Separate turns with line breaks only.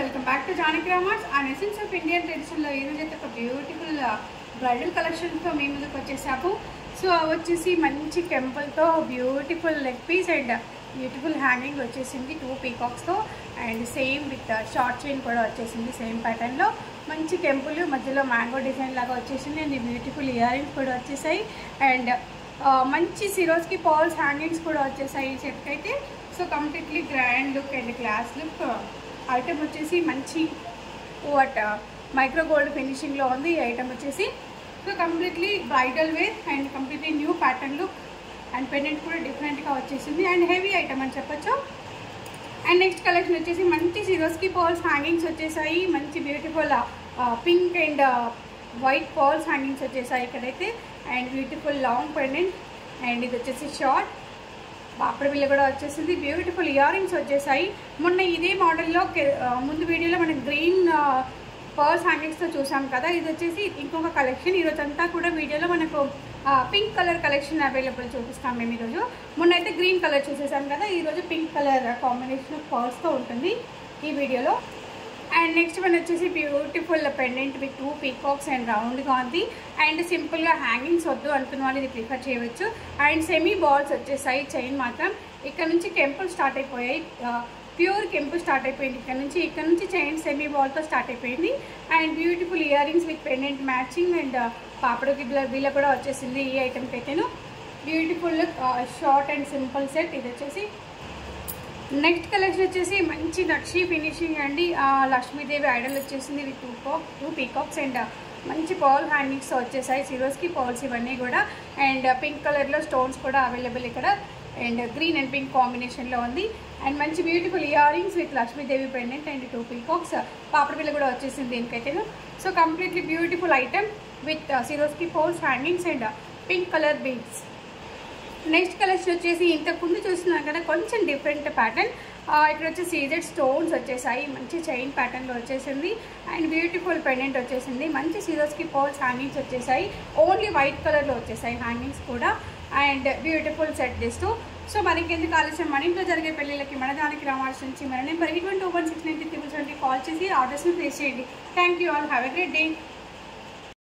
Welcome back to Janaki Ramars and essence of Indian ట్రెడిషన్లో ఈరోజు అయితే ఒక బ్యూటిఫుల్ బ్రైడల్ కలెక్షన్తో మీ ముందుకు వచ్చేసాము. సో వచ్చేసి మంచి టెంపుల్తో beautiful leg piece and beautiful hanging వచ్చేసింది 2 పీకాక్స్తో and same with short chain కూడా వచ్చేసింది సేమ్ ప్యాటర్న్లో. మంచి టెంపుల్ మధ్యలో మ్యాంగో డిజైన్ లాగా వచ్చేసింది అండ్ బ్యూటిఫుల్ ఇయర్ రింగ్స్ కూడా వచ్చేసాయి అండ్ మంచి సిరోస్కి పాల్స్ హ్యాంగింగ్స్ కూడా వచ్చేసాయి ఈ సెట్కి అయితే. So completely grand look and class look item వచ్చేసి మంచి మైక్రో గోల్డ్ ఫినిషింగ్లో ఉంది ఈ ఐటమ్ వచ్చేసి. So completely bridal wear and completely new pattern look and pendant కూడా డిఫరెంట్గా వచ్చేసింది అండ్ హెవీ ఐటమ్ అని చెప్పొచ్చు. అండ్ నెక్స్ట్ కలెక్షన్ వచ్చేసి మంచి సిరోస్కి పాల్స్ హ్యాంగింగ్స్ వచ్చేసాయి. మంచి beautiful pink and white Paul's hangings వచ్చేసాయి ఇక్కడైతే and beautiful long pendant and ఇది వచ్చేసి షార్ట్ పాపడ బిల్ల కూడా వచ్చేసింది. బ్యూటిఫుల్ ఇయర్ రింగ్స్ వచ్చేసాయి. మొన్న ఇదే మోడల్లో ముందు వీడియోలో మనం గ్రీన్ పర్ల్స్ హ్యాంగింగ్స్తో చూసాం కదా, ఇది వచ్చేసి ఇంకొక కలెక్షన్. ఈరోజు అంతా కూడా వీడియోలో మనకు పింక్ కలర్ కలెక్షన్ అవైలబుల్ చూపిస్తాం మేము ఈరోజు. మొన్న అయితే గ్రీన్ కలర్ చూసేసాం కదా, ఈరోజు పింక్ కలర్ కాంబినేషన్ ఆఫ్ పర్ల్స్తో ఉంటుంది ఈ వీడియోలో. అండ్ నెక్స్ట్ వన్ వచ్చేసి beautiful pendant with 2 peacocks and రౌండ్గా ఉంది అండ్ సింపుల్గా హ్యాంగింగ్స్ వద్దు అనుకున్న వాళ్ళు ఇది ప్రిఫర్ చేయవచ్చు. అండ్ సెమీ బాల్స్ వచ్చేసాయి. చైన్ మాత్రం ఇక్కడ నుంచి కెంపుల్ స్టార్ట్ అయిపోయాయి, ప్యూర్ కెంపుల్ స్టార్ట్ అయిపోయింది ఇక్కడ నుంచి చైన్ సెమీ బాల్తో స్టార్ట్ అయిపోయింది and beautiful earrings with pendant matching and పాపడకి బిల్ల కూడా వచ్చేసింది ఈ ఐటమ్కి అయితేను. Beautiful short and simple set ఇది వచ్చేసి. నెక్స్ట్ కలెక్షన్ వచ్చేసి మంచి నక్షి ఫినిషింగ్ అండి. లక్ష్మీదేవి ఐడల్ వచ్చేసింది విత్ 2 పీకాక్స్ అండ్ మంచి పర్ల్ హ్యాంగింగ్స్ వచ్చేసాయి. సిరోస్కి పర్ల్స్ ఇవన్నీ కూడా అండ్ పింక్ కలర్లో స్టోన్స్ కూడా అవైలబుల్ ఇక్కడ అండ్ గ్రీన్ అండ్ పింక్ కాంబినేషన్లో ఉంది అండ్ మంచి beautiful earrings with Lakshmidevi pendant and 2 peacocks పాపడ బిల్ల కూడా వచ్చేసింది దీనికైతే. So completely beautiful item with Swarovski pearls hangings and pink colour beads. Next collection వచ్చేసి ఇంతకు ముందు చూస్తున్నాం కదా కొంచెం డిఫరెంట్ ప్యాటర్న్. ఇక్కడ వచ్చి సీజెడ్ స్టోన్స్ వచ్చేసాయి. మంచి చైన్ ప్యాటర్న్లో వచ్చేసింది అండ్ బ్యూటిఫుల్ పెండెంట్ వచ్చేసింది. మంచి సిరోస్కి పర్ల్స్ హ్యాంగింగ్స్ వచ్చేసాయి. ఓన్లీ వైట్ కలర్లో వచ్చేసాయి హ్యాంగింగ్స్ కూడా అండ్ బ్యూటిఫుల్ సెట్ దిస్తూ. సో మనకి ఎందుకు ఆలస్యం, మన ఇంట్లో జరిగే పెళ్ళిళ్ళకి మన దానికి రావాల్సి నుంచి మన నెంబర్ 8129 కాల్ చేసి ఆర్డర్స్ని ప్లేస్ చేయండి. Thank you all, have a great day.